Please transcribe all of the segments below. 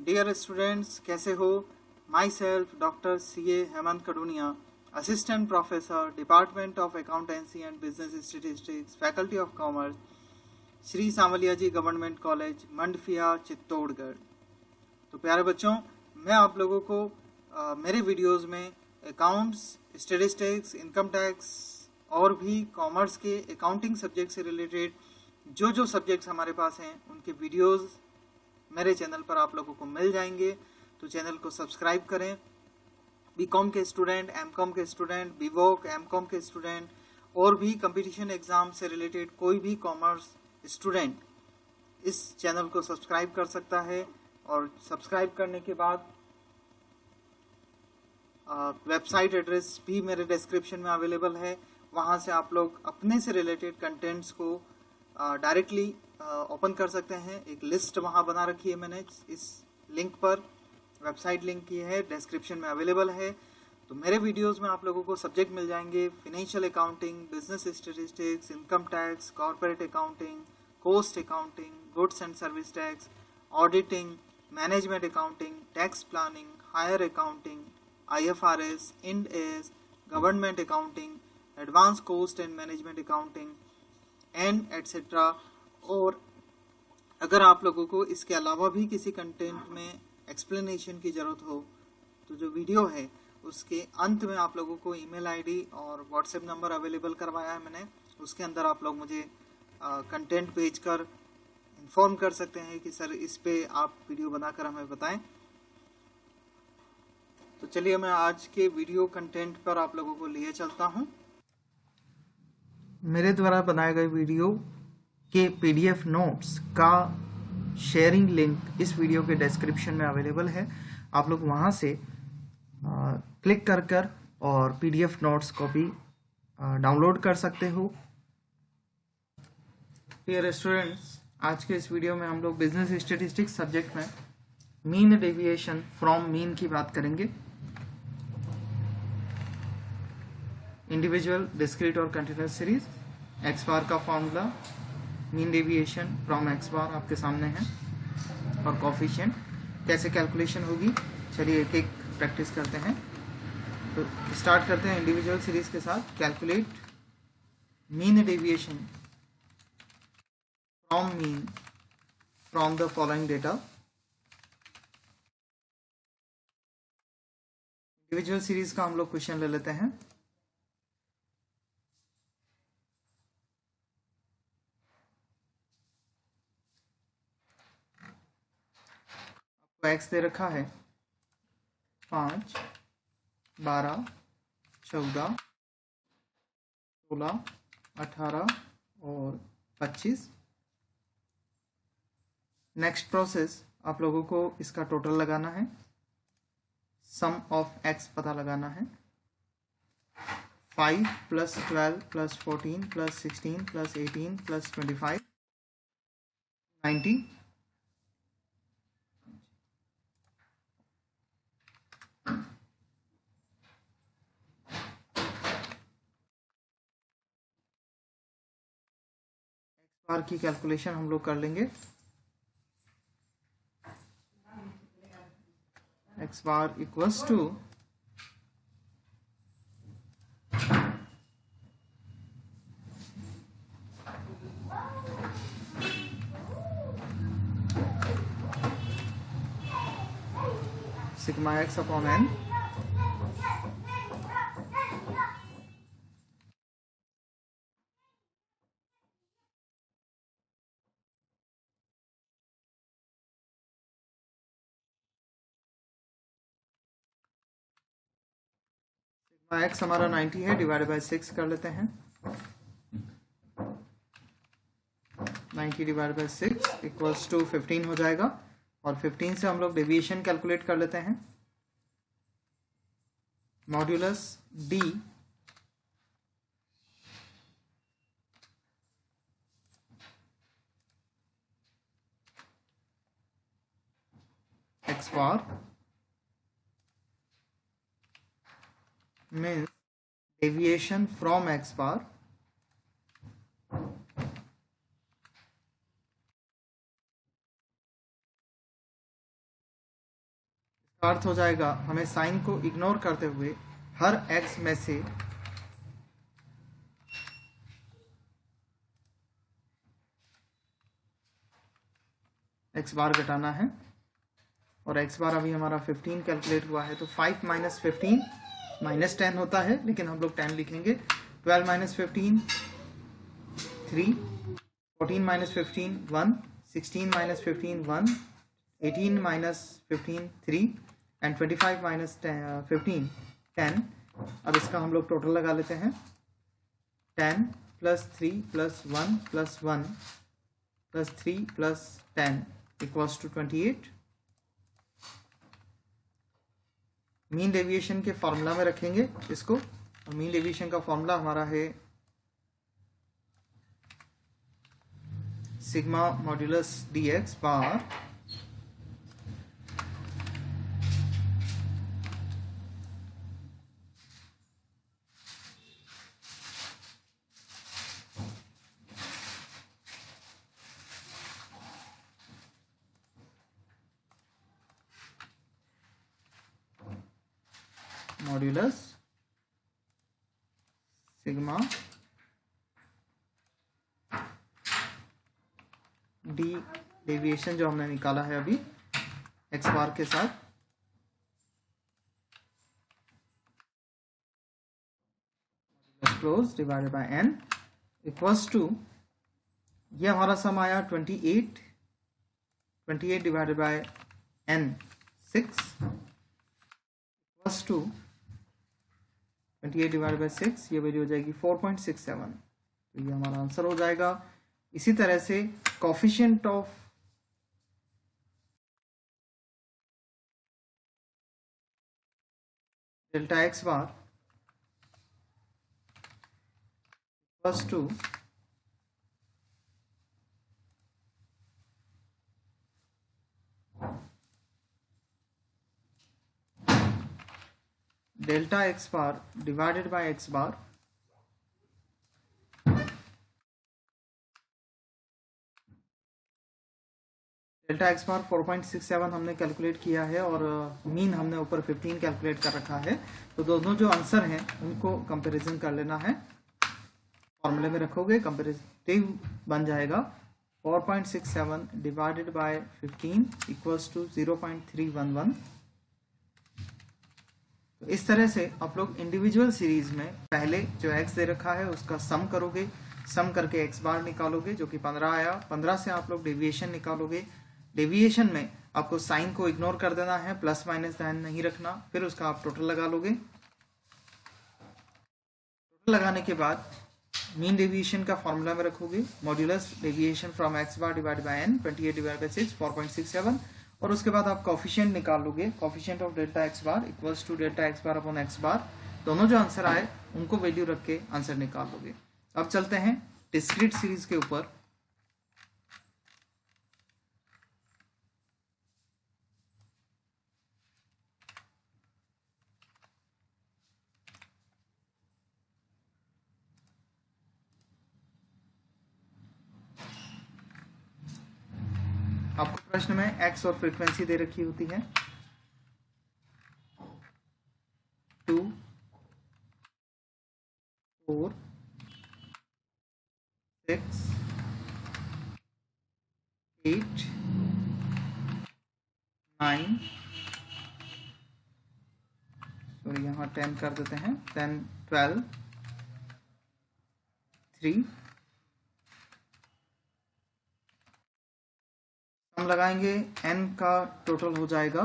Dear students, कैसे हो? Myself doctor CA Hemant Kaduniya, assistant professor, department of accountancy and business statistics, faculty of commerce, Shri Sanwaliya ji government college, Mandphiya, Chittorgarh. तो प्यारे बच्चों, मैं आप लोगों को मेरे वीडियोस में अकाउंट्स, स्टेटिस्टिक्स, इनकम टैक्स और भी कॉमर्स के अकाउंटिंग सब्जेक्ट से रिलेटेड जो सब्जेक्ट्स हमारे पास हैं उनके वीडियोस मेरे चैनल पर आप लोगों को मिल जाएंगे। तो चैनल को सब्सक्राइब करें। बीकॉम के स्टूडेंट, एमकॉम के स्टूडेंट, बीवोक, एमकॉम के स्टूडेंट और भी कंपटीशन एग्जाम से रिलेटेड कोई भी कॉमर्स स्टूडेंट इस चैनल को सब्सक्राइब कर सकता है। और सब्सक्राइब करने के बाद वेबसाइट एड्रेस भी मेरे डिस्क्रिप्शन में अवेलेबल है। वहां से आप लोग अपने से रिलेटेड कंटेंट्स को डायरेक्टली ओपन कर सकते हैं। एक लिस्ट वहां बना रखी है मैंने, इस लिंक पर वेबसाइट लिंक की है, डिस्क्रिप्शन में अवेलेबल है। तो मेरे वीडियोस में आप लोगों को सब्जेक्ट मिल जाएंगे: financial accounting, business statistics, income tax, corporate accounting, cost accounting, goods and service tax, auditing, management accounting, tax planning, higher accounting, IFRS, Ind AS, government accounting, advance cost and management accounting and etcetera. और अगर आप लोगों को इसके अलावा भी किसी content में एक्सप्लेनेशन की जरूरत हो तो जो वीडियो है उसके अंत में आप लोगों को ईमेल आईडी और व्हाट्सएप नंबर अवेलेबल करवाया है मैंने। उसके अंदर आप लोग मुझे कंटेंट भेजकर इन्फॉर्म कर सकते हैं कि सर इस पे आप वीडियो बनाकर हमें बताएं। तो चलिए मैं आज के वीडियो कंटेंट पर आप लोगों को लिए चलता हूं। मेरे द्वारा बनाए गए वीडियो के PDF नोट्स का शेयरिंग लिंक इस वीडियो के डिस्क्रिप्शन में अवेलेबल है। आप लोग वहां से क्लिक कर और PDF नोट्स को भी डाउनलोड कर सकते हो। डियर स्टूडेंट्स, आज के इस वीडियो में हम लोग बिजनेस स्टैटिस्टिक्स सब्जेक्ट में मीन डेविएशन फ्रॉम मीन की बात करेंगे। इंडिविजुअल, डिस्क्रीट और कंटिन्यूअस सीरीज, एक्स बार का formula, mean deviation from x bar आपके सामने है, और कोफिशिएंट कैसे कैलकुलेशन होगी। चलिए एक एक प्रैक्टिस करते हैं। तो स्टार्ट करते हैं इंडिविजुअल सीरीज के साथ। Calculate mean deviation from mean from the following data. Individual series का हम लोग क्वेश्चन ले लेते हैं। एक्स दे रखा है 5, 12, 14, 16, 18 और 25। नेक्स्ट प्रोसेस, आप लोगों को इसका टोटल लगाना है, सम ऑफ एक्स पता लगाना है। 5 + 12 + 14 + 16 + 18 + 25 90। बार की कैलकुलेशन हम लोग कर लेंगे। X bar equals to sigma X upon N. X हमारा 90 है, डिवाइड बाय 6 कर लेते हैं। 90 डिवाइड बाय 6 इक्वल्स टू 15 हो जाएगा। और 15 से हम लोग डेविएशन कैलकुलेट कर लेते हैं। Modulus D x bar means deviation from x bar अर्थ हो जाएगा हमें साइन को इग्नोर करते हुए हर x में से x बार घटाना है, और x बार अभी हमारा 15 कैलकुलेट हुआ है, तो 5 माइनस 15 माइनस 10 होता है, लेकिन हम लोग 10 लिखेंगे। 12 minus 15 3, 14 minus 15 1, 16 minus 15 1, 18 minus 15 3 and 25 minus 15 10। अब इसका हम लोग टोटल लगा लेते हैं। 10 plus 3 plus 1 plus 1 plus 3 plus 10 equals to 28। Mean deviation के फॉर्मूला में रखेंगे इसको, और मीन डेविएशन का फॉर्मूला हमारा है sigma modulus dx bar modulus sigma D deviation जो हमने निकाला है अभी एक्स बार के साथ, close divided by n equals to, ये हमारा सम आया 28 divided by n 6 equals to 28 divided by 6, ये वैल्यू हो जाएगी 4.67। तो ये हमारा आंसर हो जाएगा। इसी तरह से coefficient of delta x bar plus two delta x bar divided by x bar delta x bar 4.67 हमने कैलकुलेट किया है, और मीन हमने ऊपर 15 कैलकुलेट कर रखा है। तो दोनों जो आंसर हैं उनको कंपैरिजन कर लेना है, फॉर्मूले में रखोगे, कंपैरेटिव बन जाएगा। 4.67 डिवाइडेड बाय 15 इक्वल्स टू 0.311। तो इस तरह से आप लोग इंडिविजुअल सीरीज में पहले जो x दे रखा है उसका सम करोगे, सम करके x बार निकालोगे जो कि 15 आया। 15 से आप लोग डेविएशन निकालोगे। डेविएशन में आपको साइन को इग्नोर कर देना है, प्लस माइनस ध्यान नहीं रखना। फिर उसका आप टोटल लगा लोगे। टोटल लगाने के बाद मीन डेविएशन का फॉर्मूला में रखोगे, modulus deviation from x bar divide by n 28 divide by 6 4.67, और उसके बाद आप कोफिशिएंट निकाल लोगे। Coefficient of delta x bar equals to delta x bar upon x bar. दोनों जो आंसर आए उनको वैल्यू रख के आंसर निकाल लोगे। अब चलते हैं डिस्क्रीट सीरीज के ऊपर। आपको प्रश्न में एक्स और फ्रीक्वेंसी दे रखी होती है। 2, 4, 6, 8, 9, सॉरी यहाँ 10 कर देते हैं, 10, 12, 3। हम लगाएंगे n का टोटल हो जाएगा,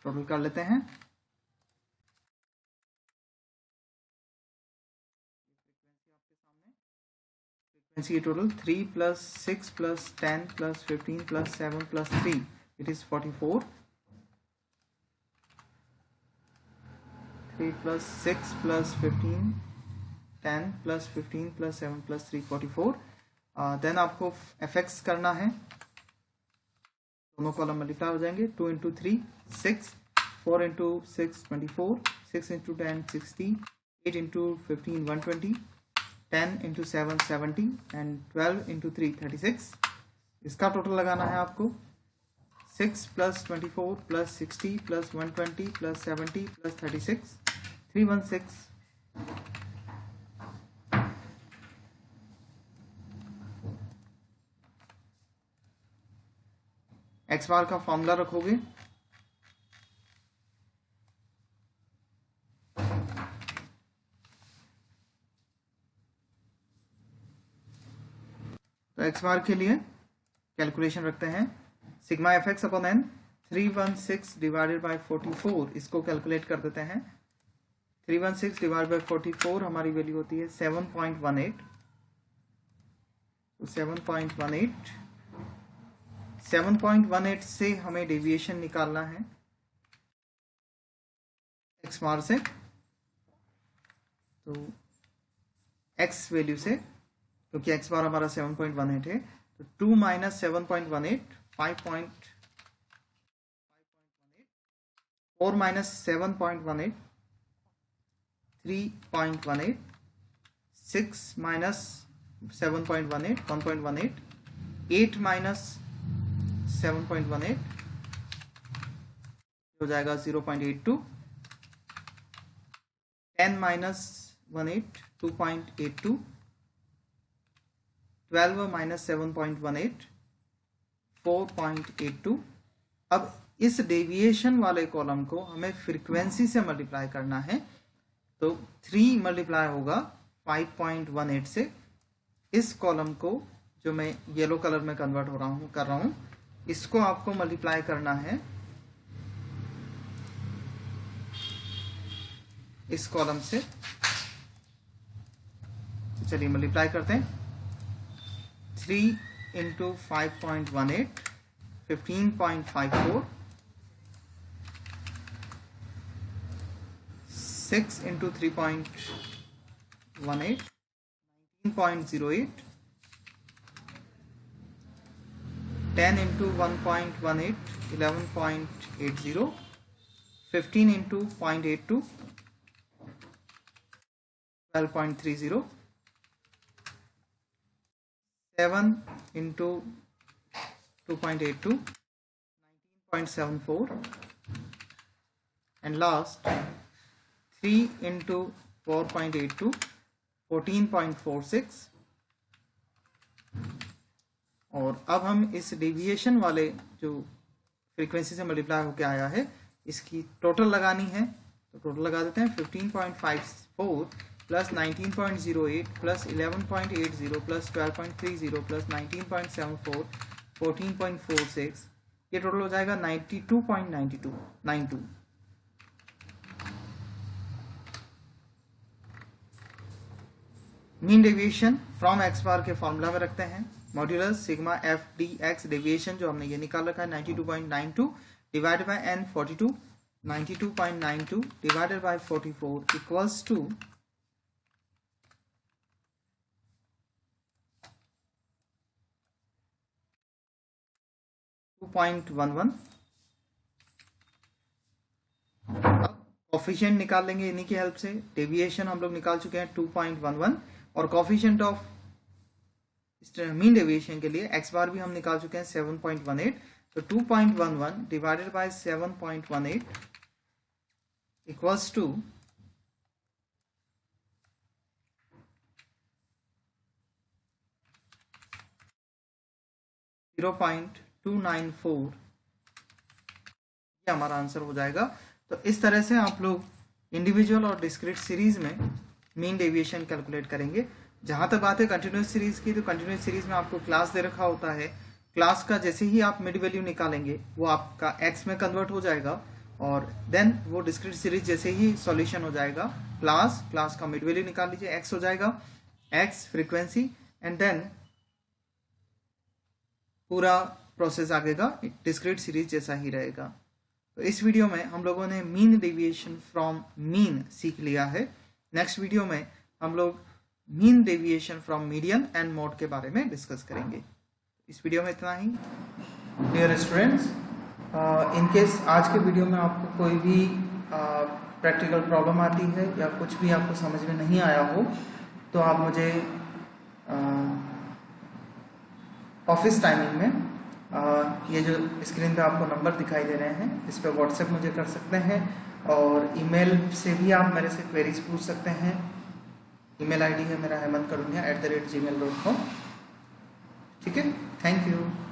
टोटल कर लेते हैं। Frequency total 3 plus 6 plus 10 plus 15 plus 7 plus 3 it is 44। 3 plus 6 plus 15 10 plus 15 plus 7 plus 3 44। Then आपको एफएक्स करना है, दोनों कॉलम मल्टीप्लाई हो जाएंगे। 2 into 3 6, 4 into 6 24, 6 into 10 60, 8 into 15 120, 10 into 7 70 and 12 into 3 36। इसका टोटल लगाना है आपको 6 plus 24 plus 60 plus 120 plus 70 plus 36 316। X bar का फॉर्मूला रखोगे, तो एक्स बार के लिए कैलकुलेशन रखते हैं sigma F X upon N 316 divided by 44, इसको कैलकुलेट कर देते हैं। 316 डिवाइड बाय 44 हमारी वैल्यू होती है 7.18। तो 7.18 से हमें डेविएशन निकालना है एक्स बार से। तो एक्स वैल्यू से, क्योंकि एक्स बार हमारा 7.18 है, तो 2 माइनस 7.18 5.18, 4 माइनस 7.18 3.18, 6 माइनस 7.18 1.18, 8 माइनस 7.18 हो जाएगा 0.82, 10 माइनस 18 2.82, 12 माइनस 7.18 4.82। अब इस डेविएशन वाले कॉलम को हमें फ्रीक्वेंसी से मल्टीप्लाई करना है, तो 3 मल्टीप्लाई होगा 5.18 से। इस कॉलम को जो मैं येलो कलर में कन्वर्ट कर रहा हूं, इसको आपको मल्टीप्लाई करना है इस कॉलम से। चलिए मल्टीप्लाई करते हैं। 3 into 5.18 15.54, 6 into 3.18 19.08, 10 into 1.18 11.80, 15 into 0.82 12.30, 7 into 2.82 19.74, and last 3 into 4.82 14.46। और अब हम इस डेविएशन वाले जो फ्रीक्वेंसी से मल्टीप्लाई होकर आया है, इसकी टोटल लगानी है, तो टोटल लगा देते हैं। 15.54 प्लस 19.08 प्लस 11.80 प्लस 12.30 प्लस 19.74 14.46, ये टोटल हो जाएगा 92.92। Mean deviation from x bar के फॉर्मूला में रखते हैं। Modulus sigma F D X deviation जो हमने ये निकाल रखा है 92.92 divided by N 42, 92.92 divided by 44 equals to 2.11। अब कोफिशिएंट निकाल लेंगे इन्हीं की हेल्प से। डेविएशन हम लोग निकाल चुके हैं 2.11, और कोफिशिएंट ऑफ मीन डेविएशन के लिए एक्स बार भी हम निकाल चुके हैं 7.18। तो 2.11 डिवाइडेड बाय 7.18 इक्वल्स टू 0.294, ये हमारा आंसर हो जाएगा। तो इस तरह से आप लोग इंडिविजुअल और डिस्क्रीट सीरीज में मीन डेविएशन कैलकुलेट करेंगे। जहां तक बात है कंटिन्यूस सीरीज की, तो कंटिन्यूस सीरीज में आपको क्लास दे रखा होता है। क्लास का जैसे ही आप मिड वैल्यू निकालेंगे वो आपका एक्स में कन्वर्ट हो जाएगा, और देन वो डिस्क्रीट सीरीज जैसे ही सॉल्यूशन हो जाएगा, क्लास का मिड वैल्यू निकाल लीजिए, एक्स हो जाएगा, एक्स फ्रीक्वेंसी, एंड देन पूरा प्रोसेस आगे का डिस्क्रीट सीरीज जैसा ही रहेगा। तो इस वीडियो में हम लोगों ने मीन डेविएशन फ्रॉम मीन सीख लिया है। नेक्स्ट वीडियो में हम लोग mean deviation from median and mode के बारे में डिस्कस करेंगे। इस वीडियो में इतना ही। डियर स्टूडेंट्स, इन केस आज के वीडियो में आपको कोई भी प्रैक्टिकल प्रॉब्लम आती है या कुछ भी आपको समझ में नहीं आया हो, तो आप मुझे ऑफिस टाइमिंग में ये जो स्क्रीन पे आपको नंबर दिखाई दे रहे हैं, इस पर व्हाट्सएप मुझे कर सकते हैं, और ईमेल से भी आप मेरे से क्वेरीज पूछ सकते हैं। ईमेल आईडी है मेरा hemankarunia@gmail.com। ठीक है, थैंक यू।